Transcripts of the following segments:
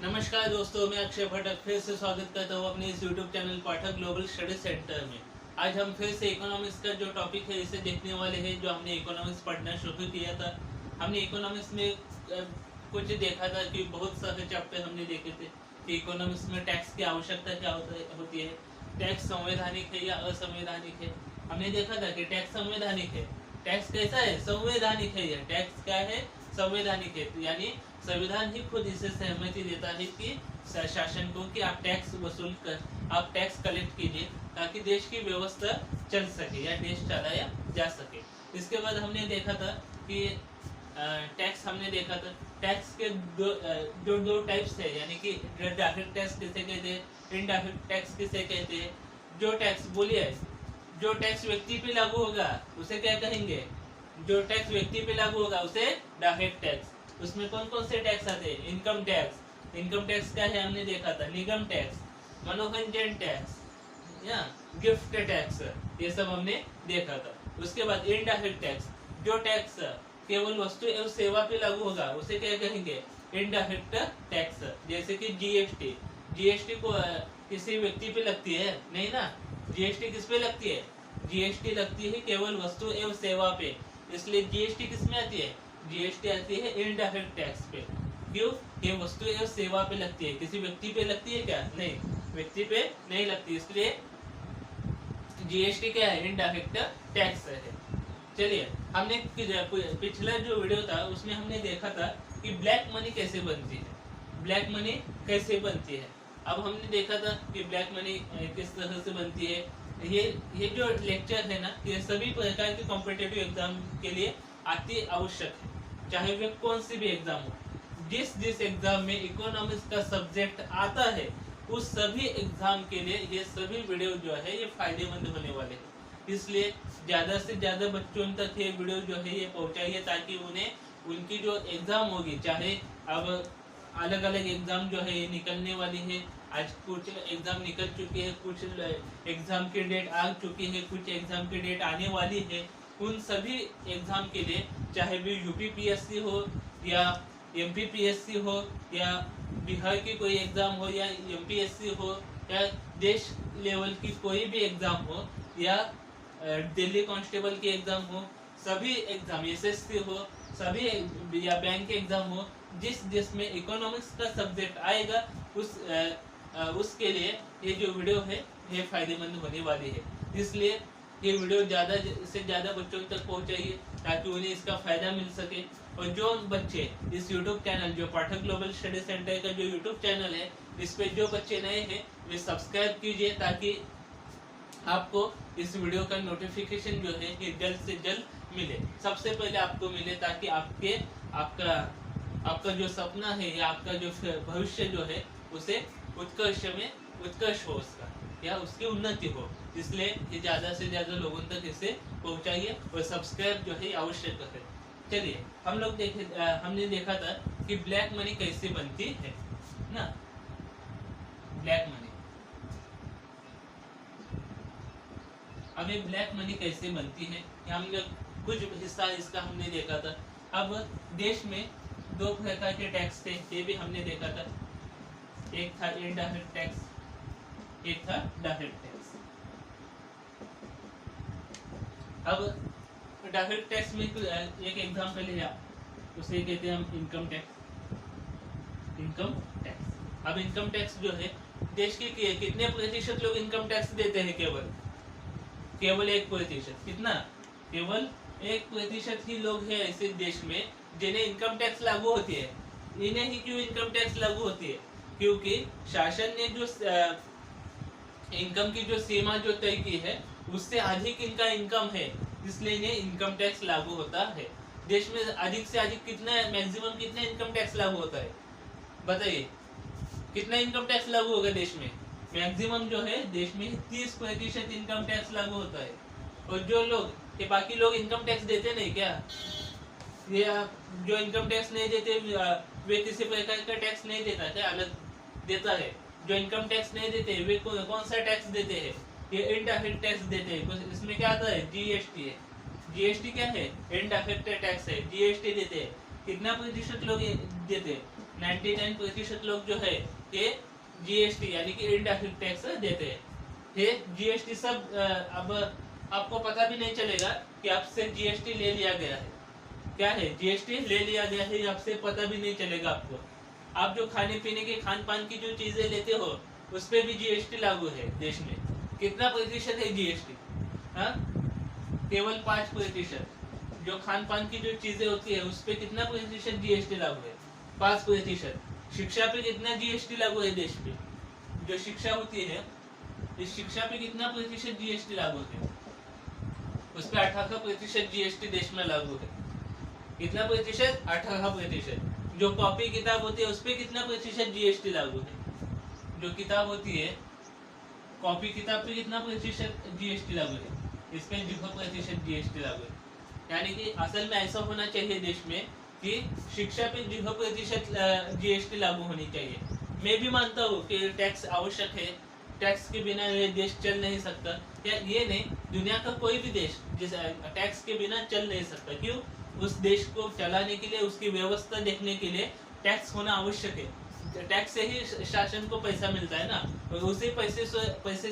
नमस्कार दोस्तों, मैं अक्षय भट्ट फिर से स्वागत करता हूँ अपने इस YouTube चैनल पाठक ग्लोबल स्टडी सेंटर में। आज हम फिर से इकोनॉमिक्स का जो टॉपिक है इसे देखने वाले हैं, जो हमने इकोनॉमिक्स पढ़ना शुरू किया था। हमने इकोनॉमिक्स में कुछ देखा था कि बहुत सारे चैप्टर हमने देखे थे कि इकोनॉमिक्स में टैक्स की आवश्यकता क्या होती है, टैक्स संवैधानिक है या असंवैधानिक है। हमने देखा था कि टैक्स संवैधानिक है। टैक्स कैसा है? संवैधानिक है। यह टैक्स क्या है? संवैधानिक है, यानी संविधान ही खुद इसे सहमति देता है कि शासन को कि आप टैक्स वसूल कर, आप टैक्स कलेक्ट कीजिए ताकि देश की व्यवस्था चल सके या देश चलाया जा सके। इसके बाद हमने देखा था कि टैक्स टैक्स के दो टाइप्स है, यानी कि डायरेक्ट टैक्स किसे कहते हैं, इनडायरेक्ट टैक्स किसे कहते हैं। जो टैक्स बोलिए, जो टैक्स व्यक्ति पे लागू होगा उसे क्या कहेंगे? जो टैक्स व्यक्ति पे लागू होगा उसे डायरेक्ट टैक्स। उसमें कौन कौन से टैक्स आते हैं? Income tax. इनकम टैक्स क्या है हमने देखा था, निगम टैक्स, मनोरंजन टैक्स या गिफ्ट टैक्स, ये सब हमने देखा था। उसके बाद इनडायरेक्ट टैक्स, जो टैक्स केवल वस्तु एवं सेवा पे लागू होगा उसे क्या कहेंगे? Indirect tax. जैसे कि जीएसटी, जीएसटी को किसी व्यक्ति पे लगती है नहीं ना। जीएसटी किस पे लगती है? जीएसटी लगती है केवल वस्तु एवं सेवा पे, इसलिए जीएसटी किस में आती है? जीएसटी आती है इनडायरेक्ट टैक्स पे। क्यों? ये वस्तु एवं सेवा पे लगती है, किसी व्यक्ति पे लगती है क्या? नहीं, व्यक्ति पे नहीं लगती, इसलिए जीएसटी क्या है? इनडायरेक्ट टैक्स है। चलिए, हमने पिछला जो वीडियो था उसमें हमने देखा था कि ब्लैक मनी कैसे बनती है। ब्लैक मनी कैसे बनती है, अब हमने देखा था कि ब्लैक मनी किस तरह से बनती है। ये जो लेक्चर है ना, ये सभी प्रकार के कॉम्पिटिटिव एग्जाम के लिए अति आवश्यक है, चाहे वे कौन सी भी एग्जाम हो। जिस एग्जाम में इकोनॉमिक्स का सब्जेक्ट आता है उस सभी एग्जाम के लिए ये सभी वीडियो जो है ये फायदेमंद होने वाले हैं। इसलिए ज़्यादा से ज़्यादा बच्चों तक ये वीडियो जो है ये पहुंचाइए, ताकि उन्हें उनकी जो एग्ज़ाम होगी, चाहे अब अलग अलग एग्ज़ाम जो है ये निकलने वाली है। आज कुछ एग्ज़ाम निकल चुकी है, कुछ एग्ज़ाम की डेट आ चुकी है, कुछ एग्ज़ाम की डेट आने वाली है। उन सभी एग्ज़ाम के लिए, चाहे भी यूपीपीएससी हो या एमपीपीएससी हो या बिहार की कोई एग्ज़ाम हो या एमपीएससी हो या देश लेवल की कोई भी एग्ज़ाम हो या दिल्ली कांस्टेबल की एग्ज़ाम हो, सभी एग्ज़ाम, एसएससी हो, सभी या बैंक के एग्ज़ाम हो, जिसमें इकोनॉमिक्स का सब्जेक्ट आएगा उसके लिए ये जो वीडियो है ये फायदेमंद होने वाली है। इसलिए ये वीडियो ज़्यादा से ज़्यादा बच्चों तक पहुँचाइए ताकि उन्हें इसका फ़ायदा मिल सके। और जो बच्चे इस YouTube चैनल, जो पाठक ग्लोबल स्टडी सेंटर का जो YouTube चैनल है, इस पे जो बच्चे नए हैं वे सब्सक्राइब कीजिए ताकि आपको इस वीडियो का नोटिफिकेशन जो है ये जल्द से जल्द मिले, सबसे पहले आपको मिले, ताकि आपका जो सपना है या आपका जो भविष्य जो है उसे उत्कर्ष हो उसका, या उसकी उन्नति हो। इसलिए ये ज़्यादा से ज़्यादा लोगों तक इसे पहुंचाइए और सब्सक्राइब जो है आवश्यक है। चलिए, हमने देखा था कि ब्लैक मनी कैसे बनती है ना। ब्लैक मनी, अभी ब्लैक मनी कैसे बनती है हमने कुछ हिस्सा इसका हमने देखा था। अब देश में दो प्रकार के टैक्स थे, ये भी हमने देखा था। एक था इनडायरेक्ट टैक्स, एक था डायरेक्ट टैक्स। अब डायरेक्ट टैक्स में एक एग्जाम्पल है, उसे कहते हैं हम इनकम टैक्स। इनकम टैक्स, अब इनकम टैक्स जो है देश के कितने प्रतिशत लोग इनकम टैक्स देते हैं? केवल 1%। कितना? केवल 1% ही लोग हैं ऐसे देश में जिन्हें इनकम टैक्स लागू होती है। इन्हें ही क्यों इनकम टैक्स लागू होती है? क्योंकि शासन ने जो इनकम की जो सीमा जो तय की है उससे अधिक इनका इनकम है, इसलिए इन्हें इनकम टैक्स लागू होता है। देश में अधिक से अधिक कितना, मैक्सिमम कितना इनकम टैक्स लागू होता है? बताइए, कितना इनकम टैक्स लागू होगा देश में? मैक्सिमम जो है देश में 30% इनकम टैक्स लागू होता है। और जो लोग, ये बाकी लोग इनकम टैक्स देते नहीं क्या? ये जो इनकम टैक्स नहीं देते वे किसी प्रकार का टैक्स नहीं देता क्या? अलग देता है। जो इनकम टैक्स नहीं देते वे कौन सा टैक्स देते हैं? ये इनडायरेक्ट टैक्स देते हैं। इसमें क्या आता है? जीएसटी है। जीएसटी क्या है? इनडायरेक्ट टैक्स है, जीएसटी देते हैं। कितना प्रतिशत लोग देते हैं? 99% लोग जो है ये जीएसटी यानी कि इनडायरेक्ट टैक्स देते हैं। ये जीएसटी सब अब आपको पता भी नहीं चलेगा कि आपसे जीएसटी ले लिया गया है। क्या है? जीएसटी ले लिया गया है, आपसे पता भी नहीं चलेगा आपको। आप जो खाने पीने के खान पान की जो चीजें लेते हो उस पर भी जीएसटी लागू है देश में। कितना प्रतिशत है जीएसटी? हाँ, केवल 5%। जो खान पान की जो चीजें होती है उस पर कितना प्रतिशत जीएसटी लागू है? 5%। शिक्षा पे कितना जीएसटी लागू है देश पे? जो शिक्षा होती है इस शिक्षा पे कितना प्रतिशत जीएसटी लागू है? उस पर 18% जीएसटी देश में लागू है। कितना प्रतिशत? 18%। जो कॉपी किताब होती है उस पर कितना प्रतिशत जीएसटी लागू है? जो किताब होती है कॉपी किताब पे कितना प्रतिशत जीएसटी लागू है? इस पे 0% जीएसटी लागू है। यानी कि असल में ऐसा होना चाहिए देश में कि शिक्षा पे 0% जीएसटी लागू होनी चाहिए। मैं भी मानता हूँ कि टैक्स आवश्यक है, टैक्स के बिना ये देश चल नहीं सकता। या ये नहीं, दुनिया का कोई भी देश जिस टैक्स के बिना चल नहीं सकता। क्यों? उस देश को चलाने के लिए, उसकी व्यवस्था देखने के लिए टैक्स होना आवश्यक है। टैक्स से ही शासन को पैसा मिलता है ना, और उसी पैसे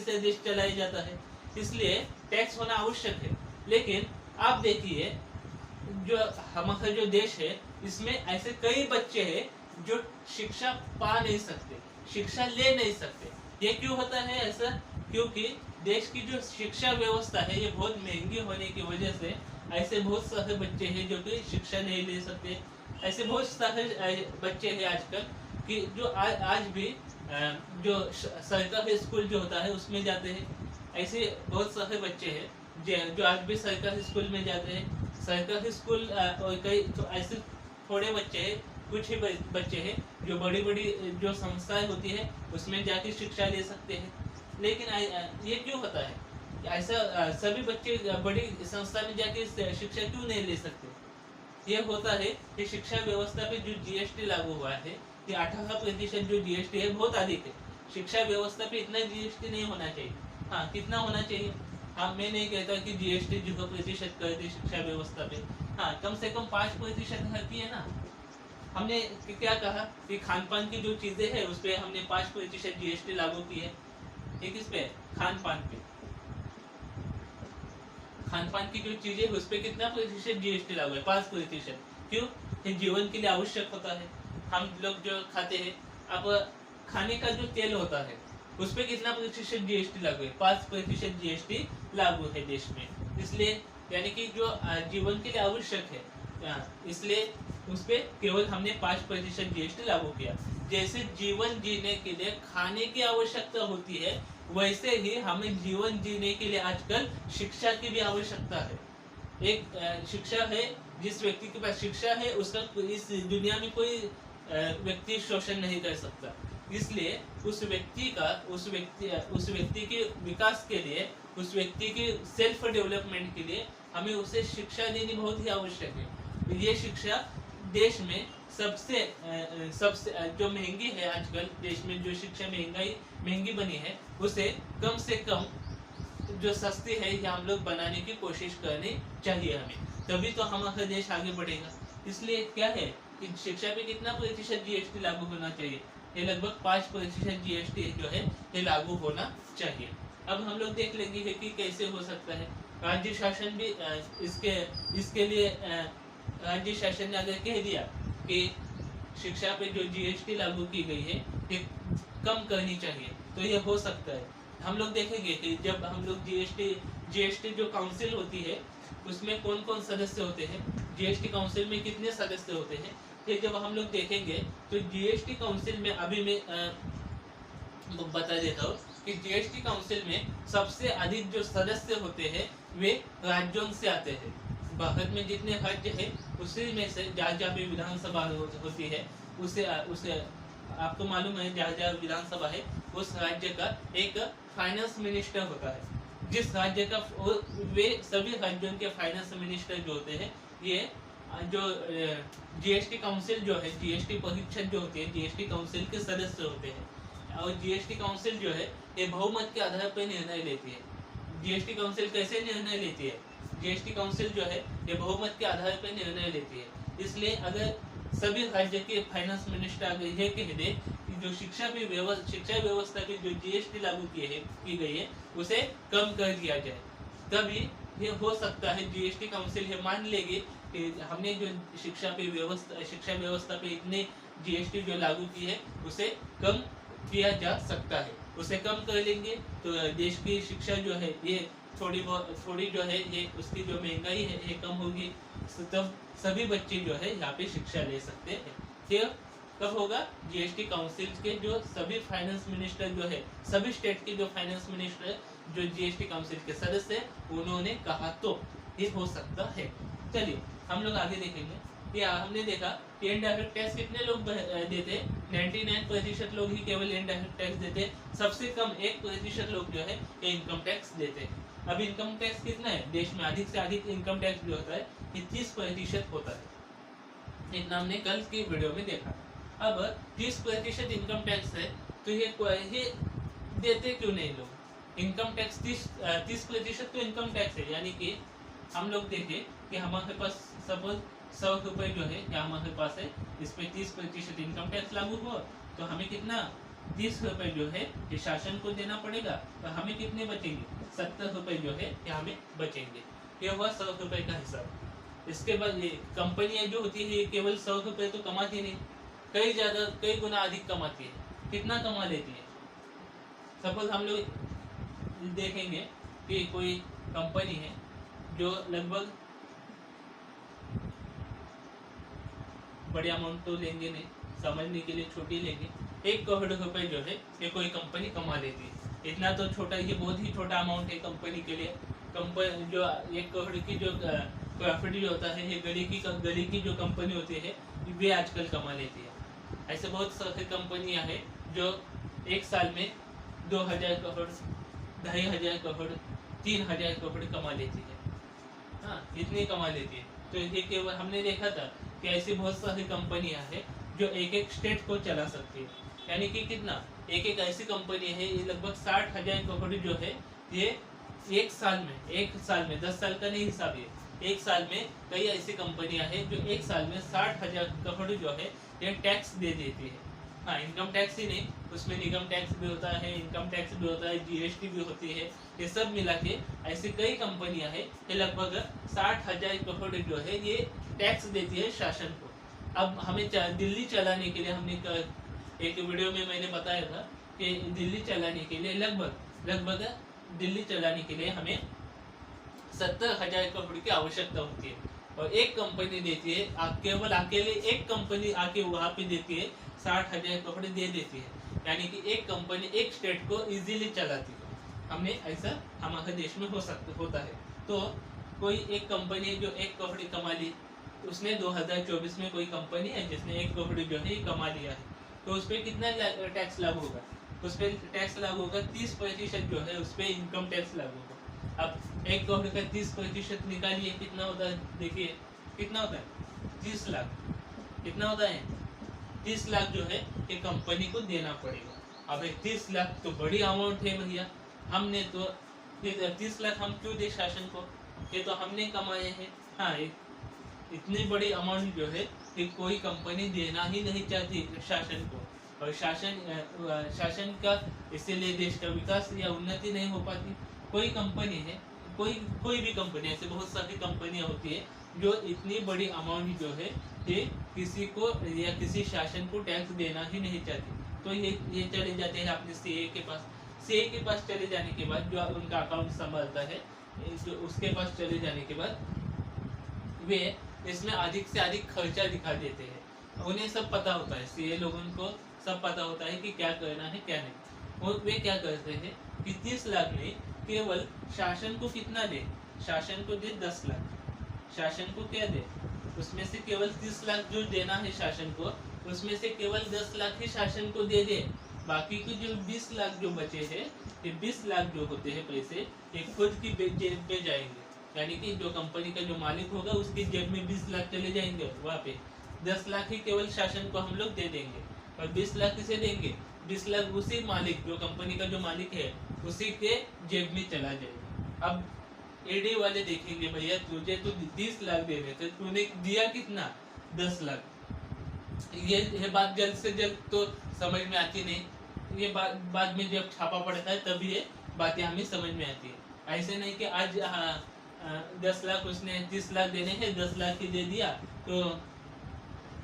से देश चलाया जाता है, इसलिए टैक्स होना आवश्यक है। लेकिन आप देखिए जो हमारा जो देश है इसमें ऐसे कई बच्चे हैं जो शिक्षा पा नहीं सकते, शिक्षा ले नहीं सकते। ये क्यों होता है ऐसा? क्योंकि देश की जो शिक्षा व्यवस्था है ये बहुत महंगी होने की वजह से ऐसे बहुत सारे बच्चे हैं जो कि शिक्षा नहीं ले सकते। ऐसे बहुत सारे बच्चे हैं आजकल कि जो आज भी जो सरकारी स्कूल जो होता है उसमें जाते हैं। ऐसे बहुत सारे बच्चे हैं जो आज भी सरकारी स्कूल में जाते हैं। सरकारी स्कूल और कई तो ऐसे थोड़े बच्चे हैं, कुछ ही बच्चे हैं जो बड़ी बड़ी जो संस्थाएं होती है उसमें जाके शिक्षा ले सकते हैं। लेकिन ये क्यों होता है? ऐसा सभी बच्चे बड़ी संस्था में जाके शिक्षा क्यों नहीं ले सकते? ये होता है कि शिक्षा व्यवस्था पे जो जीएसटी लागू हुआ है कि 18% जो जीएसटी है बहुत अधिक है। शिक्षा व्यवस्था पे इतना जीएसटी नहीं होना चाहिए। हाँ, कितना होना चाहिए? हाँ, मैं नहीं कहता कि जीएसटी 0% कर दे शिक्षा व्यवस्था पे। हाँ, कम से कम 5% रहती है ना। हमने क्या कहा कि खान पान की जो चीजें हैं उस पर हमने 5% जीएसटी लागू की है। एक इस पे खान पान पे, खान पान की जो चीजें उस पर कितना प्रतिशत जीएसटी लागू है? 5%। क्यों? ये जीवन के लिए आवश्यक होता है। हम लोग जो खाते हैं, अब खाने का जो तेल होता है उस पर कितना प्रतिशत जीएसटी लागू है? 5% जीएसटी लागू है देश में। इसलिए यानी कि जो जीवन के लिए आवश्यक है, इसलिए उस पर केवल हमने 5% जीएसटी लागू किया। जैसे जीवन जीने के लिए खाने की आवश्यकता होती है, वैसे ही हमें जीवन जीने के लिए आजकल शिक्षा की भी आवश्यकता है। एक शिक्षा है, जिस व्यक्ति के पास शिक्षा है उसका इस दुनिया में कोई व्यक्ति शोषण नहीं कर सकता। इसलिए उस व्यक्ति के विकास के लिए, उस व्यक्ति के सेल्फ डेवलपमेंट के लिए हमें उसे शिक्षा देनी बहुत ही आवश्यक है। ये शिक्षा देश में सबसे जो महंगी है आजकल देश में, जो शिक्षा महंगी बनी है उसे कम से कम जो सस्ती है ये हम लोग बनाने की कोशिश करनी चाहिए हमें, तभी तो हमारा देश आगे बढ़ेगा। इसलिए क्या है कि शिक्षा पे कितना प्रतिशत जीएसटी लागू होना चाहिए? ये लगभग 5% जीएसटी जो है ये लागू होना चाहिए। अब हम लोग देख लेंगे कि कैसे हो सकता है। राज्य शासन भी इसके लिए राज्य शासन ने अगर कह दिया कि शिक्षा पे जो जीएसटी लागू की गई है ये कम करनी चाहिए तो ये हो सकता है। हम लोग देखेंगे कि जब हम लोग जीएसटी जो काउंसिल होती है उसमें कौन कौन सदस्य होते हैं, जीएसटी काउंसिल में कितने सदस्य होते हैं, ये जब हम लोग देखेंगे तो जीएसटी काउंसिल में अभी मैं बता देता हूँ कि जीएसटी काउंसिल में सबसे अधिक जो सदस्य होते हैं वे राज्यों से आते हैं। भारत में जितने राज्य है उसी में से जहाँ जहाँ भी विधानसभा होती है उसे आपको मालूम है जहाँ जहाँ विधानसभा है उस राज्य का एक फाइनेंस मिनिस्टर होता है। जिस राज्य का वे सभी राज्यों के फाइनेंस मिनिस्टर जो होते हैं, ये जो जीएसटी काउंसिल जो है, जीएसटी परिषद जो होती है, जीएसटी काउंसिल के सदस्य होते हैं। और जीएसटी काउंसिल जो है ये बहुमत के आधार पर निर्णय लेती है। जीएसटी काउंसिल कैसे निर्णय लेती है? जीएसटी काउंसिल जो है ये बहुमत के आधार पर निर्णय लेती है। इसलिए अगर सभी राज्य के फाइनेंस मिनिस्टर आगे ये कह दे कि जो शिक्षा व्यवस्था की जो जीएसटी लागू की गई है उसे कम कर दिया जाए, तभी ये हो सकता है जीएसटी काउंसिल ये मान लेगी कि हमने जो शिक्षा व्यवस्था पे इतने जीएसटी जो लागू की है उसे कम किया जा सकता है। उसे कम कर लेंगे तो देश की शिक्षा जो है ये थोड़ी जो है ये उसकी जो महंगाई है ये कम होगी, तब सभी बच्चे जो है यहाँ पे शिक्षा ले सकते हैं। ये कब होगा? जीएसटी काउंसिल के जो सभी फाइनेंस मिनिस्टर जो है, सभी स्टेट के जो फाइनेंस मिनिस्टर जो जीएसटी काउंसिल के सदस्य है उन्होंने कहा तो ये हो सकता है। चलिए हम लोग आगे देखेंगे। या हमने देखा कि इनडायरेक्ट टैक्स कितने लोग देते, 99% लोग ही केवल इनडायरेक्ट टैक्स देते, सबसे कम 1% लोग जो है ये इनकम टैक्स देते। अब इनकम टैक्स कितना है देश में? अधिक से अधिक इनकम टैक्स जो होता है ये 30% होता है। इतना हमने कल की वीडियो में देखा। अब 30% इनकम टैक्स है तो ये देते क्यों नहीं लोग? इनकम टैक्स 30% तो इनकम टैक्स है, यानी कि हम लोग देखें कि हमारे पास सपोज 100 रुपए जो है या हमारे पास है, इस पे 30% इनकम टैक्स लागू हो तो हमें कितना 30 रुपए जो है ये शासन को देना पड़ेगा, तो हमें कितने बचेंगे? 70 रुपए जो है ये हमें बचेंगे। ये हुआ 100 रुपए का हिसाब। इसके बाद ये कंपनियां जो होती है ये केवल 100 रुपए तो कमाती नहीं, कई गुना अधिक कमाती है। कितना कमा लेती है? सपोज हम लोग देखेंगे कि कोई कंपनी है जो लगभग, बड़ी अमाउंट तो लेंगे नहीं, समझने के लिए छोटी लेंगे, 1 करोड़ रुपए जो है ये कोई कंपनी कमा लेती है। इतना तो छोटा, ये बहुत ही छोटा अमाउंट है कंपनी के लिए। कंपनी जो 1 करोड़ की जो प्रॉफिट जो होता है ये गली की जो कंपनी होती है वे आजकल कमा लेती है। ऐसे बहुत सारी कंपनियां हैं जो एक साल में 2000 करोड़, 2500 करोड़, 3000 करोड़ कमा लेती है। हाँ, इतनी कमा लेती है। तो ये केवल हमने देखा था कि ऐसी बहुत सारी कंपनियां हैं जो एक स्टेट को चला सकती है। यानी कि कितना, एक ऐसी कंपनी है ये लगभग 60,000 करोड़ जो है ये एक साल में 10 साल का नहीं हिसाब, ये एक साल में कई ऐसी कंपनियां हैं जो एक साल में 60,000 करोड़ जो है ये टैक्स दे देती है। हाँ, इनकम टैक्स ही नहीं, उसमें निगम टैक्स भी होता है, इनकम टैक्स भी होता है, जीएसटी भी होती है, ये सब मिला के ऐसी कई कंपनियां हैं ये लगभग 60,000 करोड़ जो है ये टैक्स देती है शासन को। अब हमें दिल्ली चलाने के लिए, हमने एक वीडियो में मैंने बताया था कि दिल्ली चलाने के लिए लगभग दिल्ली चलाने के लिए हमें 70,000 करोड़ की आवश्यकता होती है, और एक कंपनी देती है, केवल अकेले एक कंपनी आके वहाँ पे देती है 60,000 करोड़ दे देती है। यानी कि एक कंपनी एक स्टेट को इजीली चलाती है। हमने ऐसा हमारे देश में होता है। तो कोई एक कंपनी जो 1 करोड़ कमा ली, उसने 2024 में कोई कंपनी है जिसने 1 करोड़ जो है कमा लिया है, तो उस पर कितना टैक्स लागू होगा? उस पर टैक्स लागू होगा 30% जो है उस पर इनकम टैक्स लागू होगा। अब 1 करोड़ का 30% निकालिए, कितना होता है? देखिए कितना होता है, 30 लाख। कितना होता है? 30 लाख जो है ये कंपनी को देना पड़ेगा। अब 30 लाख तो बड़ी अमाउंट है भैया, हमने तो 30 लाख हम क्यों दे शासन को? ये तो हमने कमाए हैं। हाँ, इतनी बड़ी अमाउंट जो है कि कोई कंपनी देना ही नहीं चाहती शासन को, और शासन का इसीलिए देश का विकास या उन्नति नहीं हो पाती। कोई कंपनी है, कोई भी कंपनी, ऐसे बहुत सारी कंपनियां होती है जो इतनी बड़ी अमाउंट जो है ये किसी को या किसी शासन को टैक्स देना ही नहीं चाहती। तो ये चले जाते हैं अपने सीए के पास। सीए के पास चले जाने के बाद जो उनका अकाउंट संभालता है, उसके पास चले जाने के बाद वे इसमें अधिक से अधिक खर्चा दिखा देते हैं। उन्हें सब पता होता है, सीए लोगों को सब पता होता है कि क्या करना है क्या नहीं। और वे क्या करते हैं कि 30 लाख में केवल शासन को कितना दे? शासन को दे 10 लाख। शासन को क्या दे? उसमें से केवल 30 लाख जो देना है शासन को, उसमें से केवल 10 लाख ही शासन को दे दे। बाकी के जो 20 लाख जो बचे हैं, ये 20 लाख जो होते हैं पैसे, ये खुद की जेब में जाएंगे। यानी कि जो कंपनी का जो मालिक होगा उसकी जेब में 20 लाख चले जाएंगे। वहाँ पे 10 लाख ही केवल शासन को हम लोग दे देंगे, और 20 लाख किसे देंगे? 20 लाख उसी मालिक, जो कंपनी का जो मालिक है, उसी के जेब में चला जाएगा। अब ईडी वाले देखेंगे, भैया तुझे तो 30 लाख दे रहे थे, तूने दिया कितना? 10 लाख। ये बात जल्द से जल्द तो समझ में आती नहीं, ये बात बाद में जब छापा पड़ता है तभी ये बातें हमें समझ में आती है। ऐसे नहीं कि आज 10 लाख उसने 30 लाख देने हैं, 10 लाख ही दे दिया तो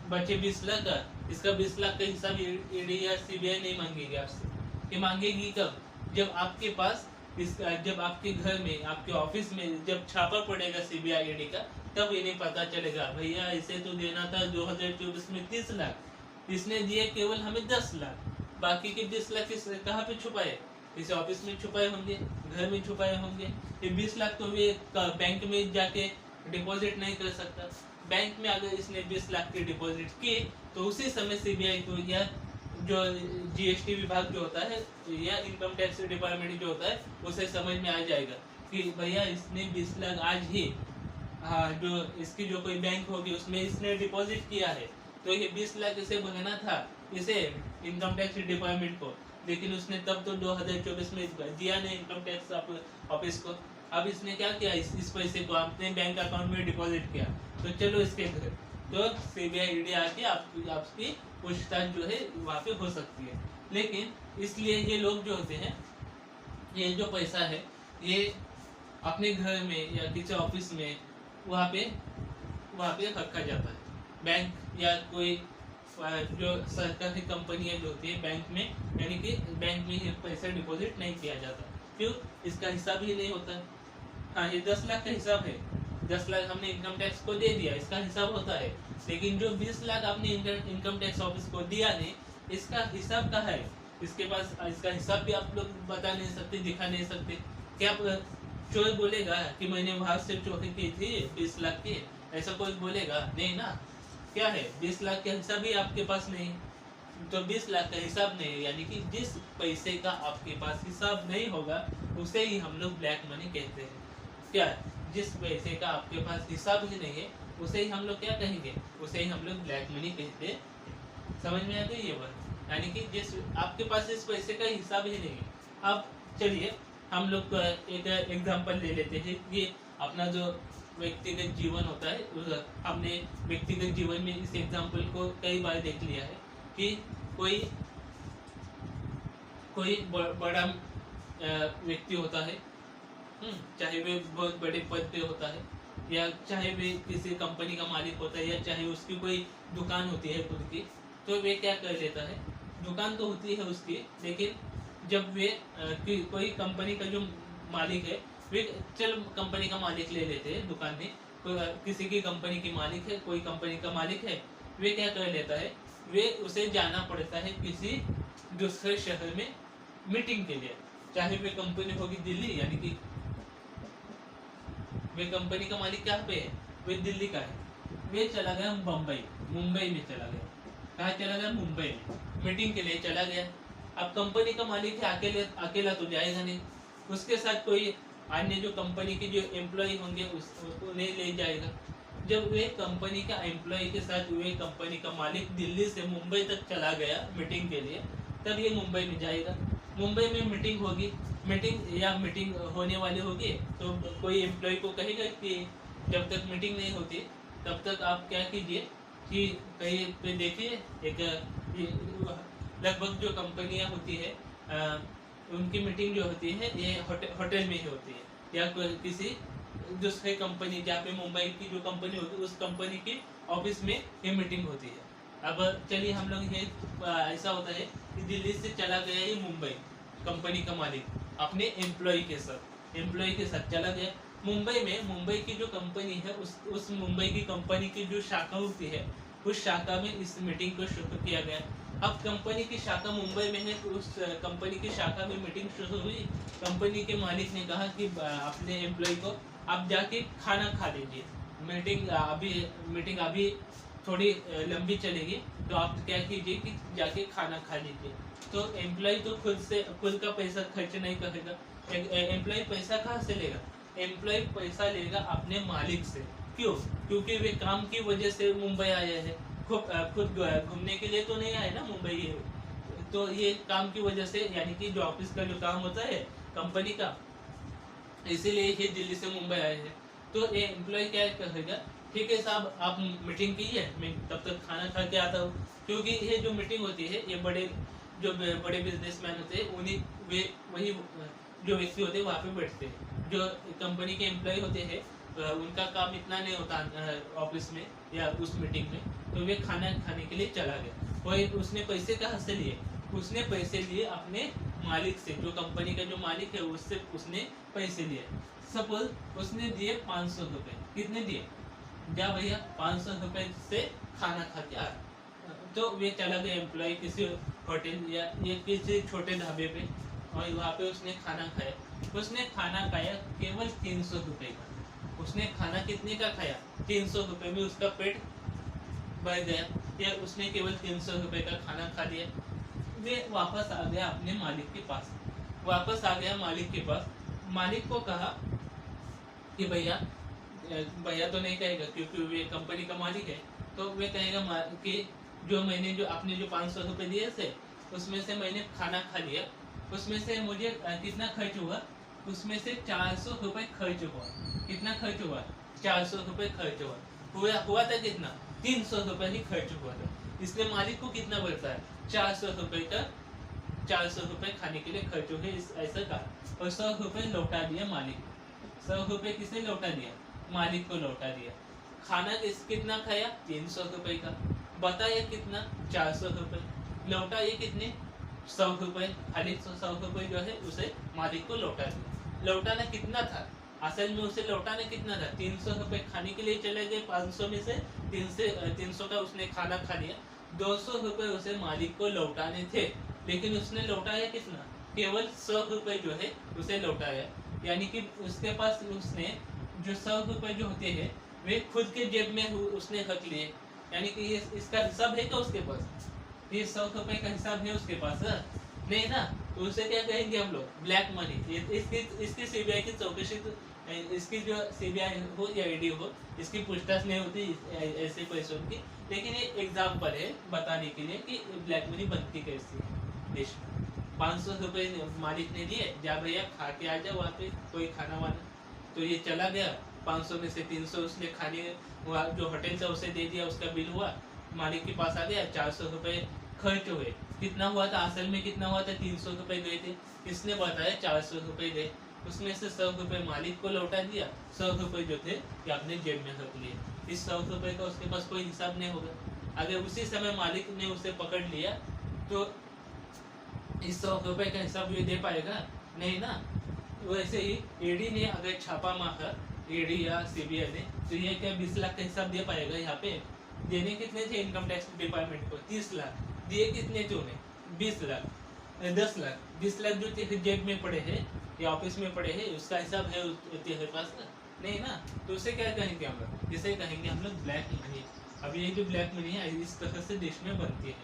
बचे 20 लाख का, इसका 20 लाख का हिसाब ईडी या सीबीआई नहीं मांगेगी आपसे। ये मांगेगी कब? जब आपके पास जब आपके घर में, आपके ऑफिस में जब छापा पड़ेगा सीबीआई ईडी का, तब इन्हें पता चलेगा भैया इसे तो देना था 2024 में 30 लाख, इसने दिए केवल हमें 10 लाख, बाकी के 20 लाख कहाँ पे छुपाए? इसे ऑफिस में छुपाए होंगे, घर में छुपाए होंगे। ये 20 लाख तो वे बैंक में जाके डिपॉजिट नहीं कर सकता। बैंक में अगर इसने 20 लाख के डिपॉजिट किए तो उसी समय सीबीआई को या जो जीएसटी विभाग जो होता है या इनकम टैक्स डिपार्टमेंट जो होता है उसे समझ में आ जाएगा कि भैया इसने 20 लाख आज ही जो इसकी जो कोई बैंक होगी उसमें इसने डिपॉजिट किया है, तो ये 20 लाख इसे भरना था इसे इनकम टैक्स डिपार्टमेंट को, लेकिन उसने तब तो 2024 में दिया नहीं इनकम टैक्स ऑफिस को। अब इसने क्या किया, इस पैसे को अपने बैंक अकाउंट में डिपॉजिट किया, तो चलो इसके घर, तो सीबीआई ईडी आके आपकी पूछताछ जो है वहाँ पे हो सकती है। लेकिन इसलिए ये लोग जो होते हैं, ये जो पैसा है ये अपने घर में या किसी ऑफिस में वहाँ पे रखा जाता है। बैंक या कोई जो सरकारी कंपनियां जो होती है बैंक में, यानी कि बैंक में पैसा डिपॉजिट नहीं किया जाता। क्यों? इसका हिसाब ही नहीं होता। हाँ, ये 10 लाख का हिसाब है, 10 लाख हमने इनकम टैक्स को दे दिया, इसका हिसाब होता है। लेकिन जो 20 लाख आपने इनकम टैक्स ऑफिस को दिया नहीं, इसका हिसाब कहाँ है? इसके पास इसका हिसाब भी आप लोग बता नहीं सकते, दिखा नहीं सकते। क्या चोर बोलेगा कि मैंने वहां से चोरी की थी 20 लाख की? ऐसा कोई बोलेगा नहीं ना। क्या है, 20 लाख का हिसाब भी आपके पास नहीं, तो 20 लाख का हिसाब नहीं, यानी कि जिस पैसे का आपके पास हिसाब नहीं होगा उसे ही हम लोग ब्लैक मनी कहते हैं। क्या? जिस पैसे का आपके पास हिसाब ही नहीं है उसे ही हम लोग क्या कहेंगे? उसे ही हम लोग ब्लैक मनी कहते हैं। समझ में आ गई ये बात? यानी कि जिस आपके पास इस पैसे का हिसाब ही नहीं है। अब चलिए हम लोग एक एग्जांपल ले लेते हैं। ये अपना जो व्यक्तिगत जीवन होता है, हमने व्यक्तिगत जीवन में इस एग्जांपल को कई बार देख लिया है कि कोई बड़ा व्यक्ति होता है, चाहे वे बहुत बड़े पद पे होता है या चाहे वे किसी कंपनी का मालिक होता है या चाहे उसकी कोई दुकान होती है खुद की, तो वे क्या कर लेता है, दुकान तो होती है उसकी, लेकिन जब वे कोई कंपनी का जो मालिक है, वे चल कंपनी का मालिक ले लेते हैं दुकान में, किसी की कंपनी की मालिक है, कोई कंपनी का मालिक है, वे क्या कर लेता है, वे उसे जाना पड़ता है किसी दूसरे शहर में मीटिंग के लिए। चाहे वे कंपनी होगी दिल्ली, यानी कि वे कंपनी का मालिक कहाँ पे है, वे दिल्ली का है, वे चला गया मुंबई में चला गया। कहाँ चला गया? मुंबई में मीटिंग के लिए चला गया। अब कंपनी का मालिक है, अकेला तो जाएगा नहीं, उसके साथ कोई अन्य जो कंपनी के जो एम्प्लॉय होंगे उसको नहीं ले जाएगा। जब वे कंपनी का एम्प्लॉय के साथ वे कंपनी का मालिक दिल्ली से मुंबई तक चला गया मीटिंग के लिए, तब ये मुंबई में जाएगा। मुंबई में मीटिंग होगी, मीटिंग होने वाली होगी, तो कोई एम्प्लॉय को कहेगा कि जब तक मीटिंग नहीं होती तब तक आप क्या कीजिए कि कहीं पे देखिए, एक लगभग जो कंपनियां होती है उनकी मीटिंग जो होती है ये होटल में ही होती है या किसी दूसरे कंपनी, जहाँ पे मुंबई की जो कंपनी होती है उस कंपनी की ऑफिस में ये मीटिंग होती है। अब चलिए हम लोग ये ऐसा होता है कि दिल्ली से चला गया ये मुंबई, कंपनी का मालिक अपने एम्प्लॉय के साथ चला गया मुंबई में। मुंबई की जो कंपनी है उस मुंबई की कंपनी की जो शाखा होती है उस शाखा में इस मीटिंग को शुरू किया गया। अब कंपनी की शाखा मुंबई में है, तो उस कंपनी की शाखा में मीटिंग शुरू हुई। कंपनी के मालिक ने कहा कि अपने एम्प्लॉय को आप जाके खाना खा लीजिए, मीटिंग अभी थोड़ी लंबी चलेगी, तो आप क्या कीजिए कि जाके खाना खा लीजिए। तो एम्प्लॉय तो खुद का पैसा खर्च नहीं करेगा। एम्प्लॉय पैसा कहाँ से लेगा? एम्प्लॉय पैसा लेगा अपने मालिक से। क्यों? क्योंकि वे काम की वजह से मुंबई आए हैं, खुद घूमने के लिए तो नहीं आए ना मुंबई, तो ये काम की वजह से, यानी कि जो ऑफिस का जो काम होता है कंपनी का, इसीलिए ये दिल्ली से मुंबई आए हैं। तो ये एम्प्लॉय क्या कहेगा, ठीक है साहब आप मीटिंग कीजिए, मैं तब तक खाना खा के आता हूँ। क्योंकि ये जो मीटिंग होती है ये बड़े बिजनेसमैन होते हैं उन्हीं वे वही जो व्यक्ति होते हैं वहाँ पे बैठते हैं। जो कंपनी के एम्प्लॉय होते हैं उनका काम इतना नहीं होता ऑफिस में या उस मीटिंग में, तो वे खाना खाने के लिए चला गया। वही उसने पैसे कहाँ से लिए? उसने पैसे लिए अपने मालिक से, जो कंपनी का जो मालिक है उससे उसने पैसे लिए। सपोज उसने दिए 500 रुपये। कितने दिए? जा भैया 500 रुपये से खाना खा के आ। तो वे चला गया एम्प्लॉय किसी होटल या ये किसी छोटे ढाबे पे, और वहाँ पे उसने खाना खाया। उसने खाना खाया केवल 300 रुपये का। उसने खाना कितने का खाया? 300 रुपये में उसका पेट भर गया, या उसने केवल 300 रुपये का खाना खा लिया। वे वापस आ गया अपने मालिक के पास। वापस आ गया मालिक के पास। मालिक को कहा कि भैया तो नहीं कहेगा क्योंकि वे कंपनी का मालिक है, तो वे कहेगा कि जो मैंने जो आपने जो 500 रुपये दिए थे उसमें से मैंने खाना खा लिया, उसमें से मुझे कितना खर्च हुआ? उसमें से 400 रुपये खर्च हुआ। कितना खर्च हुआ? 400 रुपये खर्च हुआ था कितना? 300 रुपये ही खर्च हुआ था। इसलिए मालिक को कितना बढ़ता है? 400 रुपये का 400 रुपये खाने के लिए खर्च हो गए ऐसा कहा, और 100 रुपये लौटा दिया मालिक। 100 रुपये किसे लौटा दिया? मालिक को लौटा दिया। खाना कितना खाया? 300 रुपये का। बताया कितना? 400 रुपये। लौटा ये कितने? 100 रुपये। खाली 100 रुपये जो है उसे मालिक को लौटा दिया। लौटाना कितना था? असल में उसे लौटाना कितना था? 300 रुपये खाने के लिए चले गए। 500 में से 300 का उसने खाना खा लिया। 200 रुपये उसे मालिक को लौटाने थे, लेकिन उसने लौटाया कितना? केवल 100 रुपये जो है उसे लौटाया। यानी कि उसके पास उसने जो 100 रुपये जो होते हैं वे खुद के जेब में उसने रख लिए। यानी कि ये इसका हिसाब है क्या उसके पास? ये 100 रुपये का हिसाब है उसके पास? नहीं ना। तो उसे क्या कहेंगे हम लोग? Black money. इसकी सीबीआई की चौकसी, इसकी जो सीबीआई हो या ईडी हो, इसकी पूछताछ नहीं होती ऐसे पैसों की। लेकिन ये एग्जाम्पल है बताने के लिए कि ब्लैक मनी बनती कैसी है देश में। 500 रुपये मालिक ने दिए, जा भैया खा के आ जाओ वहाँ पे कोई खाना वाना। तो ये चला गया। 500 में से 300 उसने खाने जो होटल था उसे दे दिया, उसका बिल हुआ, मालिक के पास आ गया। 400 रुपये खर्च हुए। कितना हुआ था? असल में कितना हुआ था? 300 रुपये गए थे। किसने बताया? 400 रुपये गए। उसमें से 100 रुपये मालिक को लौटा दिया। 100 रुपये जो थे ये अपने जेब में रख लिए। इस 100 रुपये का उसके पास कोई हिसाब नहीं होगा। अगर उसी समय मालिक ने उसे पकड़ लिया तो इस 100 रुपये का हिसाब ये दे पाएगा? नहीं ना। वैसे ही ईडी ने अगर छापा मारा, ईडी या सीबीआई ने, तो ये क्या 20 लाख का हिसाब दे पाएगा? यहाँ पे देने कितने थे इनकम टैक्स डिपार्टमेंट को? 30 लाख। दिए कितने थे उन्हें? 20 लाख। 10 लाख। 20 लाख जो जेब में पड़े हैं या ऑफिस में पड़े हैं, उसका हिसाब है तेरे पास? नहीं ना। तो उसे क्या कहेंगे हम लोग? इसे कहेंगे हम लोग ब्लैक मनी। अब ये जो ब्लैक मनी है इस तरह से देश में बनती है।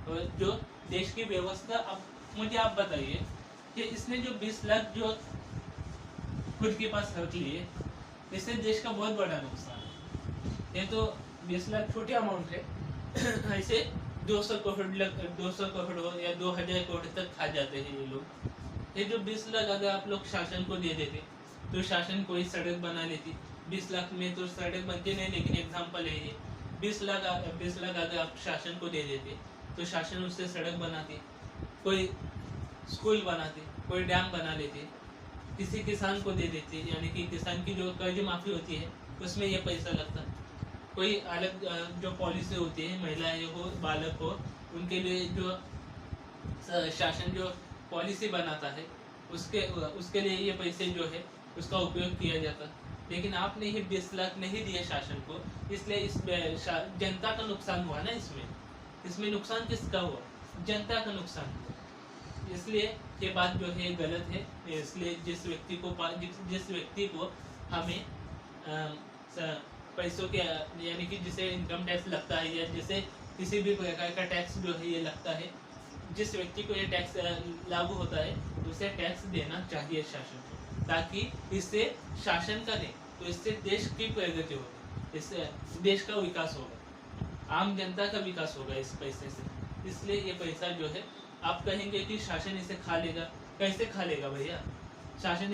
और जो देश की व्यवस्था, अब मुझे आप बताइए कि इसने जो 20 लाख जो खुद के पास रख लिए, इससे देश का बहुत बड़ा नुकसान है। ये तो 20 लाख छोटी अमाउंट है। ऐसे 200 करोड़ हो या 2000 करोड़ तक खा जाते हैं ये लोग। ये जो 20 लाख अगर आप लोग शासन को दे देते तो शासन कोई सड़क बना लेती। 20 लाख में तो सड़क बनती नहीं, लेकिन एग्जाम्पल है ये। 20 लाख अगर आप शासन को दे देते तो शासन उससे सड़क बनाती, कोई स्कूल बनाते, कोई डैम बना लेते, किसी किसान को दे देते। यानी कि किसान की जो कर्ज माफी होती है उसमें ये पैसा लगता। कोई अलग जो पॉलिसी होती है, महिलाएं हो, बालक हो, उनके लिए जो शासन जो पॉलिसी बनाता है उसके लिए ये पैसे जो है उसका उपयोग किया जाता। लेकिन आपने ही 20 लाख नहीं दिए शासन को, इसलिए इस जनता का नुकसान हुआ ना। इसमें नुकसान किसका हुआ? जनता का नुकसान हुआ। इसलिए ये बात जो है गलत है। इसलिए जिस व्यक्ति को हमें पैसों के यानी कि जिसे इनकम टैक्स लगता है या जिसे किसी भी प्रकार का टैक्स जो है ये लगता है, जिस व्यक्ति को ये टैक्स लागू होता है उसे टैक्स देना चाहिए शासन को, ताकि इससे शासन करें तो इससे देश की प्रगति होगी, इससे देश का विकास होगा, आम जनता का विकास होगा इस पैसे से। इसलिए ये पैसा जो है, आप कहेंगे कि शासन इसे खा लेगा। कैसे खा लेगा भैया? शासन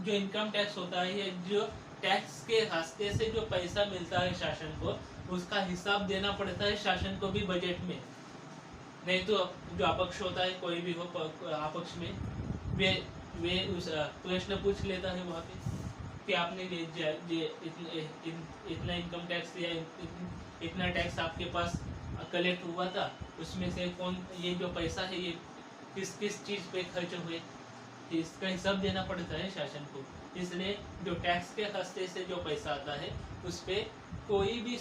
जो इनकम टैक्स होता है, ये जो टैक्स के रास्ते से जो पैसा मिलता है शासन को, उसका हिसाब देना पड़ता है शासन को भी बजट में। नहीं तो जो अपक्ष होता है कोई भी हो अपक्ष में वे उस प्रश्न पूछ लेता है वहाँ पे कि आपने इतना इनकम टैक्स या इतना टैक्स आपके पास कलेक्ट हुआ था, उसमें से कौन ये जो पैसा है ये किस किस चीज़ पे खर्च हुए, इसका हिसाब देना पड़ता है शासन को। इसलिए जो टैक्स के रास्ते से जो पैसा आता है उस पर कोई भी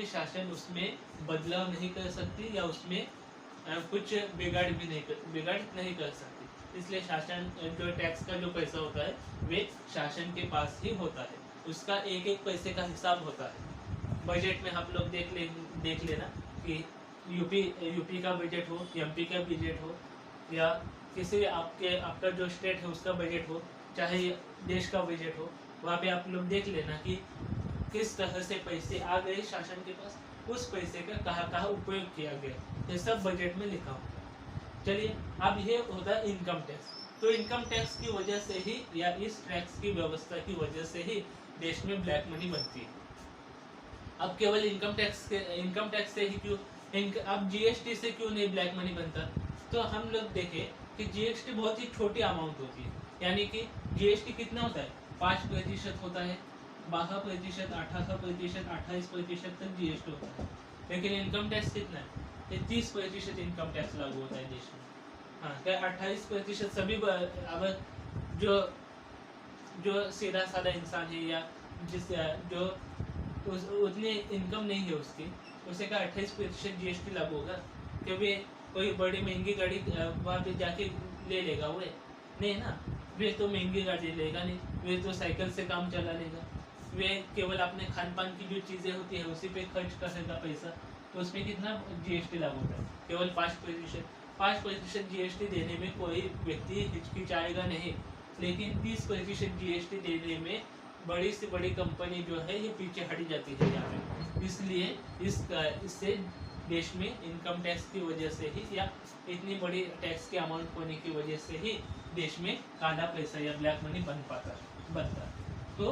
शासन उसमें बदलाव नहीं कर सकती या उसमें कुछ बिगाड़ नहीं कर सकती। इसलिए शासन जो टैक्स का जो पैसा होता है वे शासन के पास ही होता है, उसका एक एक पैसे का हिसाब होता है। बजट में आप लोग देख लेना कि यूपी का बजट हो, एमपी का बजट हो या किसी आपका जो स्टेट है उसका बजट हो, चाहे देश का बजट हो, वहाँ पे आप लोग देख लेना कि किस तरह से पैसे आ गए शासन के पास, उस पैसे का कहाँ उपयोग किया गया, ये सब बजट में लिखा हो। चलिए, अब ये होता है इनकम टैक्स। तो इनकम टैक्स की वजह से ही या इस टैक्स की व्यवस्था की वजह से ही देश में ब्लैक मनी बनती है। अब केवल इनकम टैक्स से ही क्यों, अब जीएसटी से क्यों नहीं ब्लैक मनी बनता? तो हम लोग देखें कि जीएसटी बहुत ही छोटी अमाउंट होती है, यानी कि जीएसटी कितना होता है, 5% होता है, 12%, 18%, 28% तक जीएसटी होता है। लेकिन इनकम टैक्स कितना है, 30% इनकम टैक्स लागू होता है देश में। हाँ, क्या 28% सभी अब जो सीधा साधा इंसान है या जो उतनी इनकम नहीं है उसकी, उसे का 28% जीएसटी लागू होगा? क्योंकि कोई बड़ी महंगी गाड़ी वहाँ पे जाके ले लेगा वो नहीं ना, वे तो महंगी गाड़ी लेगा नहीं, वे तो साइकिल से काम चला लेगा, वे केवल अपने खान पान की जो चीज़ें होती है उसी पे खर्च करेगा पैसा। तो उसमें कितना जीएसटी लागू होता है, केवल 5% जीएसटी देने में कोई व्यक्ति हिचकिचाएगा नहीं, लेकिन 30% जीएसटी देने में बड़ी से बड़ी कंपनी जो है ये पीछे हटी जाती है यहाँ पे। इसलिए इससे देश में इनकम टैक्स की वजह से ही या इतनी बड़ी टैक्स की अमाउंट होने की वजह से ही देश में काला पैसा या ब्लैक मनी बनता। तो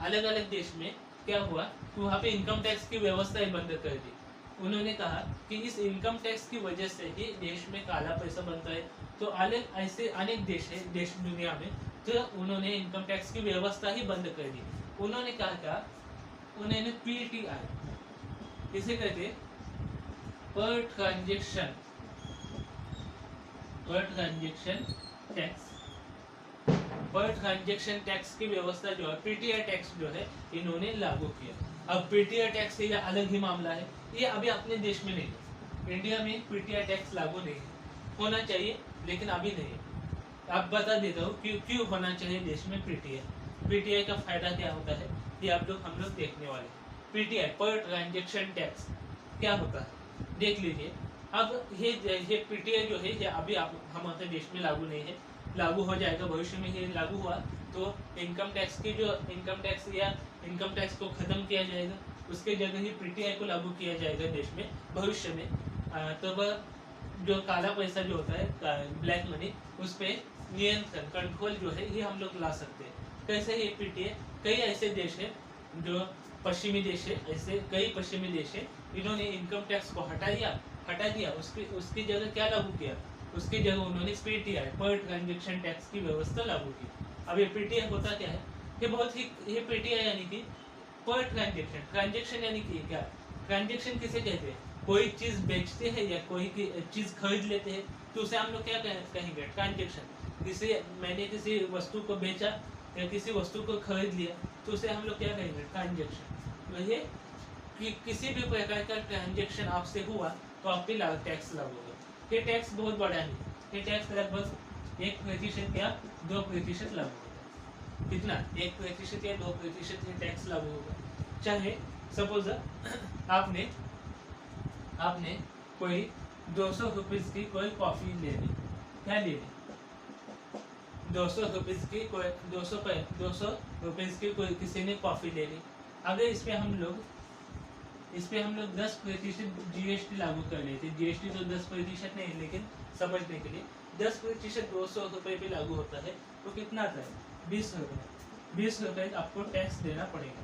अलग अलग देश में क्या हुआ कि वहाँ पे इनकम टैक्स की व्यवस्था ही बंद कर दी। उन्होंने कहा कि इस इनकम टैक्स की वजह से ही देश में काला पैसा बनता है। तो अलग ऐसे अनेक देश दुनिया में, तो उन्होंने इनकम टैक्स की व्यवस्था ही बंद कर दी। उन्होंने कहा उन्होंने पीटीआई, इसे कहते पर ट्रांजेक्शन टैक्स की व्यवस्था जो है, पीटीआई टैक्स जो है इन्होंने लागू किया। अब पीटीआई टैक्स ये अलग ही मामला है, ये अभी अपने देश में नहीं है। इंडिया में पीटीआई टैक्स लागू नहीं है, होना चाहिए लेकिन अभी नहीं है। आप बता देता हूँ क्यों होना चाहिए देश में पीटीआई का फायदा क्या होता है, ये हम लोग देखने वाले। पीटीआई पर ट्रांजेक्शन टैक्स क्या होता है देख लीजिए। अब ये पीटीआई जो है ये अभी हमारे देश में लागू नहीं है, लागू हो जाएगा भविष्य में। ये लागू हुआ तो इनकम टैक्स को खत्म किया जाएगा, उसके जगह ही पीटीआई को लागू किया जाएगा देश में भविष्य में। तब जो काला पैसा जो होता है ब्लैक मनी, उस पर नियंत्रण कंट्रोल जो है ये हम लोग ला सकते हैं। कैसे ये पीटीआई, कई ऐसे देश है जो पश्चिमी देश है, ऐसे कई पश्चिमी देश है, इन्होंने इनकम टैक्स को हटा दिया। उसकी जगह क्या लागू किया, उसकी जगह उन्होंने पीटीआई पर ट्रांजेक्शन टैक्स की व्यवस्था लागू की। अब ये पीटीआई होता क्या है, ये पीटीआई यानी कि पर ट्रांजेक्शन यानी कि क्या, ट्रांजेक्शन किसे कहते हैं, कोई चीज बेचते हैं या कोई चीज खरीद लेते हैं तो उसे हम लोग क्या कहेंगे, ट्रांजेक्शन। मैंने किसी वस्तु को बेचा या किसी वस्तु को खरीद लिया तो उसे हम लोग क्या कहेंगे, ट्रांजेक्शन। ये कि किसी भी प्रकार का ट्रांजेक्शन आपसे हुआ तो आप पे टैक्स लागू होगा। ये टैक्स बहुत बड़ा है, ये टैक्स लगभग 1% या 2% लागू होगा। कितना, 1% या 2% ये टैक्स लागू होगा। चाहे सपोज आपने कोई 200 रुपीज़ की कोई कॉफ़ी ले ली, क्या ले ली, 200 रुपीज़ की कोई 200 रुपीज़ की कोई किसी ने कॉफ़ी ले ली। अगर इस पे हम लोग 10% जीएसटी लागू कर लेते, जीएसटी तो 10% नहीं, लेकिन समझने के लिए 10% 200 रुपये पे लागू होता है तो कितना आता है, 20 रुपये। 20 रुपये आपको टैक्स देना पड़ेगा।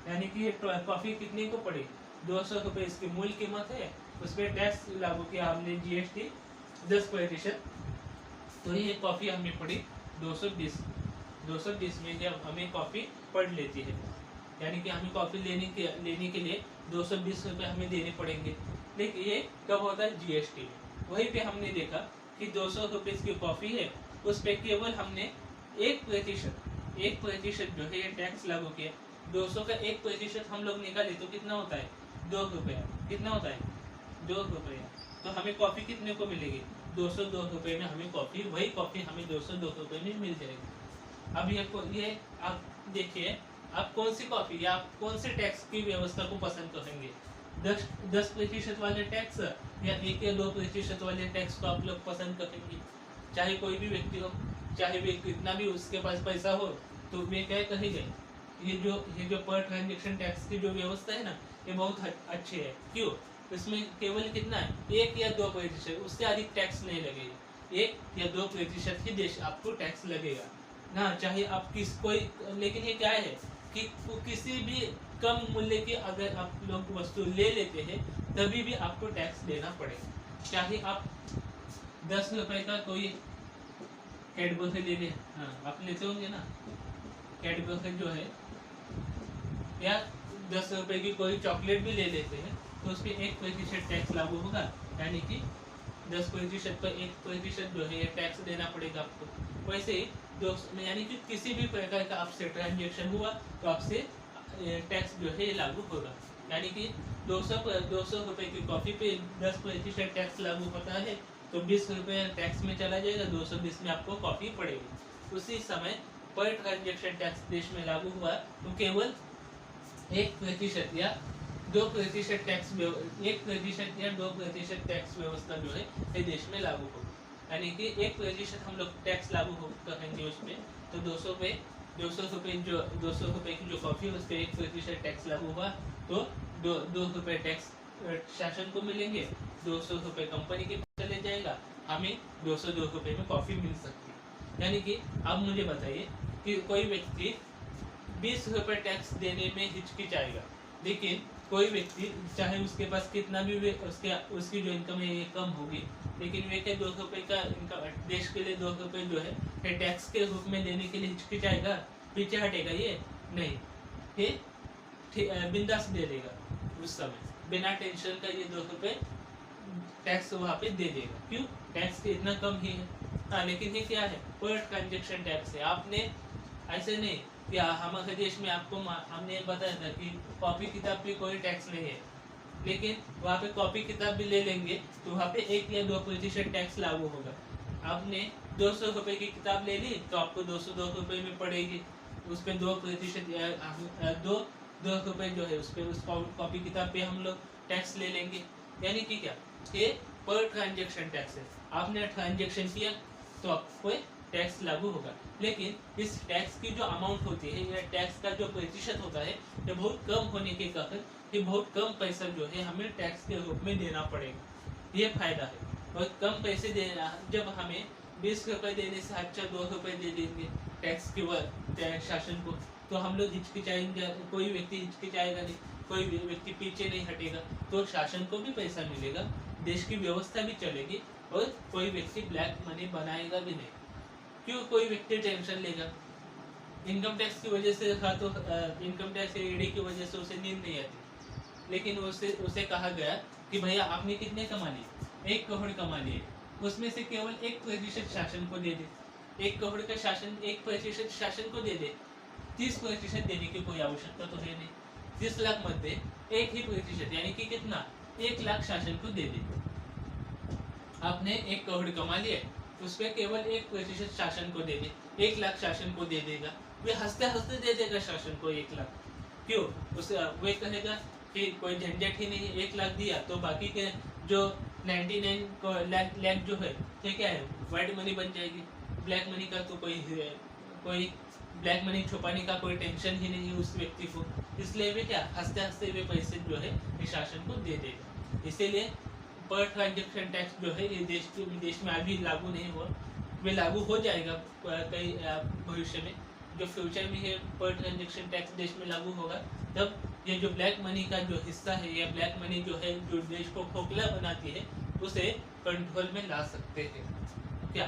यानी कि ये कॉफ़ी कितने को पड़ेगी, 200 रुपये इसकी मूल कीमत है उस पर टैक्स लागू किया हमने GST 10%। तो ये कॉफी हमें पड़ी 220 में जब हमें कॉफी पड़ लेती है, यानी कि हमें कॉफी लेने के लिए 220 रुपये हमें देने पड़ेंगे। लेकिन ये कब होता है? GST में। वहीं पे हमने देखा कि 200 रुपये की कॉफी है, उस पर केवल हमने 1% जो है ये टैक्स लागू किया। 200 का 1% हम लोग निकाले तो कितना होता है? 2 रुपया। कितना होता है? 2 रुपया। तो हमें कॉफी कितने को मिलेगी? 202 रुपये में हमें कॉफी, वही कॉफी हमें 202 रुपये में मिल जाएगी। अब ये आप देखिए, आप कौन सी कॉफी या आप कौन से टैक्स की व्यवस्था को पसंद करेंगे? 10% वाले टैक्स या 1 या 2% वाले टैक्स को आप लोग पसंद करेंगे? चाहे कोई भी व्यक्ति हो, चाहे वे कितना भी उसके पास पैसा हो, तो वे क्या कहेंगे, ये जो पर ट्रांजेक्शन टैक्स की जो व्यवस्था है ना, ये बहुत अच्छी है। क्यों? इसमें केवल कितना है? 1 या 2%, उससे अधिक टैक्स नहीं लगेगा। 1 या 2% ही देश आपको टैक्स लगेगा ना, चाहे आप लेकिन ये क्या है कि किसी भी कम मूल्य की अगर आप लोग वस्तु ले लेते हैं तभी भी आपको टैक्स देना पड़ेगा। चाहे आप 10 रुपए का कोई कैडबरी ले लें, हाँ आप लेते होंगे ना कैडबरी जो है, या 10 रुपए की कोई चॉकलेट भी ले लेते हैं तो उस पर 1% टैक्स लागू होगा, यानी कि 10% पर 1% जो है टैक्स देना पड़ेगा आपको। वैसे ही यानी कि किसी भी प्रकार का आपसे ट्रांजेक्शन हुआ तो आपसे टैक्स जो है लागू होगा। यानी कि 200 रुपए की कॉफी पे 10% टैक्स लागू होता है तो 20 रुपये टैक्स में चला जाएगा, 220 में आपको कॉफी पड़ेगी। उसी समय पर ट्रांजेक्शन टैक्स देश में लागू हुआ तो केवल 1% या 2% टैक्स 1% या 2% टैक्स व्यवस्था जो है ये देश में लागू होगी। यानी कि 1% हम लोग टैक्स लागू करेंगे उस पर, तो 200 रुपये की जो कॉफी है उस पर 1% टैक्स लागू हुआ तो 2 रुपये टैक्स शासन को मिलेंगे, 200 रुपये कंपनी के चले जाएगा, हमें 202 रुपये में कॉफी मिल सकती है। यानी कि अब मुझे बताइए कि कोई व्यक्ति 20 रुपये टैक्स देने में हिचकिचाएगा, लेकिन कोई व्यक्ति चाहे उसके पास कितना भी उसकी जो इनकम है ये कम होगी, लेकिन वे क्या 2 रुपये का इनकम देश के लिए 2 रुपये जो है टैक्स के रूप में देने के लिए हिचकिचाएगा, पीछे हटेगा? ये नहीं, ये बिंदास दे देगा उस समय बिना टेंशन का, ये 2 रुपये टैक्स वहाँ पे दे देगा। क्यों? टैक्स इतना कम ही है। हाँ, लेकिन ये क्या है? पर ट्रांजेक्शन टैक्स है। आपने ऐसे नहीं कि हमारे देश में आपको हमने बताया था कि कॉपी किताब पे कोई टैक्स नहीं है, लेकिन वहाँ पे कॉपी किताब भी ले लेंगे तो वहाँ पे 1 या 2% टैक्स लागू होगा। आपने 200 रुपये की किताब ले ली तो आपको 202 रुपये में पड़ेगी, उस पर 2% 2 रुपये जो है उस पर उस कॉपी किताब पे हम लोग टैक्स ले लेंगे। यानी कि क्या? ये पर ट्रांजेक्शन टैक्स है। आपने ट्रांजेक्शन किया तो आपको टैक्स लागू होगा, लेकिन इस टैक्स की जो अमाउंट होती है या टैक्स का जो प्रतिशत होता है ये बहुत कम होने के कारण ये बहुत कम पैसा जो है हमें टैक्स के रूप में देना पड़ेगा। ये फायदा है। और कम पैसे देना, जब हमें 20 रुपये देने से अच्छा 2 रुपये दे देंगे टैक्स के शासन को, तो हम लोग हिचकिचाएंगे, कोई व्यक्ति हिचकिचाएगा नहीं, कोई व्यक्ति पीछे नहीं हटेगा, तो शासन को भी पैसा मिलेगा, देश की व्यवस्था भी चलेगी और कोई व्यक्ति ब्लैक मनी बनाएगा भी नहीं। क्यों कोई व्यक्ति टेंशन लेगा? इनकम टैक्स की वजह से था तो इनकम टैक्स ईडी की वजह से उसे नींद नहीं आती, लेकिन उसे कहा गया कि भैया आपने कितने कमा लिए? 1 करोड़ कमा लिए, उसमें से केवल 1% शासन को दे दे। 1 करोड़ का शासन 1% शासन को दे दे, 30% देने की कोई आवश्यकता तो है नहीं। 30 लाख मध्ये 1 ही प्रतिशत यानी कि कितना? 1 लाख शासन को दे दे। आपने 1 करोड़ कमा लिए, उस पर केवल 1% शासन को दे दे, 1 लाख शासन को दे देगा। वे हंसते हंसते दे देगा शासन को 1 लाख। क्यों? उसे वे कहेगा कि कोई झंझट ही नहीं है, 1 लाख दिया तो बाकी के जो 99 लाख जो है ये क्या है? वाइट मनी बन जाएगी। ब्लैक मनी का तो कोई ब्लैक मनी छुपाने का कोई टेंशन ही नहीं है उस व्यक्ति को, इसलिए वे क्या हंसते हंसते वे पैसे जो है ये शासन को दे देगा। इसीलिए पर ट्रांजेक्शन टैक्स जो है ये देश में अभी लागू नहीं हुआ, वे लागू हो जाएगा कई भविष्य में। जो फ्यूचर में है पर ट्रांजेक्शन टैक्स देश में लागू होगा, तब ये जो ब्लैक मनी का जो हिस्सा है या ब्लैक मनी जो है जो देश को खोखला बनाती है उसे कंट्रोल में ला सकते हैं। क्या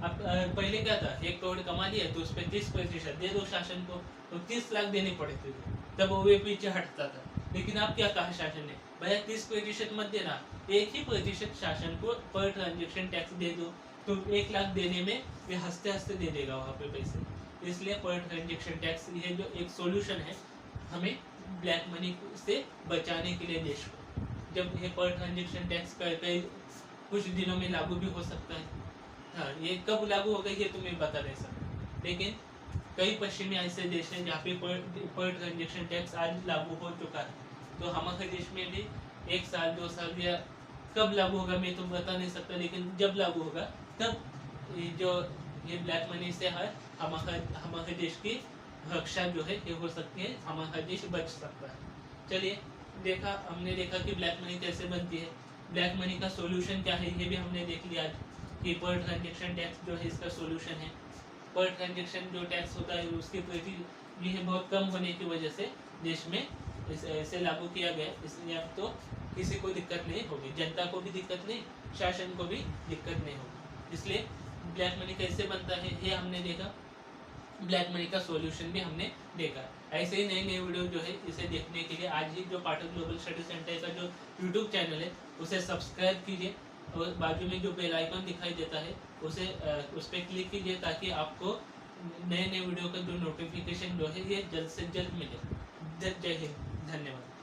अब पहले क्या था, 1 करोड़ कमा लिया तो उस पर 30% दे दो शासन को, तो 30 लाख देने पड़े थे, तब वो पीछे हटता था। लेकिन अब क्या कहा शासन ने, भैया 30% मत देना, 1% शासन को पर ट्रांजेक्शन टैक्स दे दो, तो 1 लाख देने में ये हंसते हंसते दे देगा वहाँ पे पैसे। इसलिए पर ट्रांजेक्शन टैक्स ये जो एक सोल्यूशन है हमें ब्लैक मनी से बचाने के लिए देश को। जब ये पर ट्रांजेक्शन टैक्स कई कुछ दिनों में लागू भी हो सकता है, हाँ ये कब लागू होगा ये तो मैं बता नहीं सकता, लेकिन कई पश्चिमी ऐसे देश हैं जहाँ पे पर ट्रांजेक्शन टैक्स आज लागू हो चुका है। तो हमारे देश में भी 1 साल 2 साल या कब लागू होगा मैं तो बता नहीं सकता, लेकिन जब लागू होगा तब ये ब्लैक मनी से है हमारे देश की रक्षा जो है ये हो सकती है, हमारा देश बच सकता है। चलिए हमने देखा कि ब्लैक मनी कैसे बनती है, ब्लैक मनी का सोल्यूशन क्या है ये भी हमने देख लिया आज कि पर ट्रांजेक्शन टैक्स जो है इसका सोल्यूशन है। पर ट्रांजेक्शन जो टैक्स होता है उसकी प्रति ये है बहुत कम होने की वजह से देश में इसे लागू किया गया, इसलिए अब तो किसी को दिक्कत नहीं होगी, जनता को भी दिक्कत नहीं, शासन को भी दिक्कत नहीं होगी। इसलिए ब्लैक मनी कैसे बनता है ये हमने देखा, ब्लैक मनी का सॉल्यूशन भी हमने देखा। ऐसे ही नए नए वीडियो जो है इसे देखने के लिए आज ही जो पाठक ग्लोबल स्टडी सेंटर का जो यूट्यूब चैनल है उसे सब्सक्राइब कीजिए और बाजू में जो बेल आइकन दिखाई देता है उस पर क्लिक कीजिए ताकि आपको नए नए वीडियो का जो नोटिफिकेशन जो है ये जल्द से जल्द मिले। जय हिंद, धन्यवाद।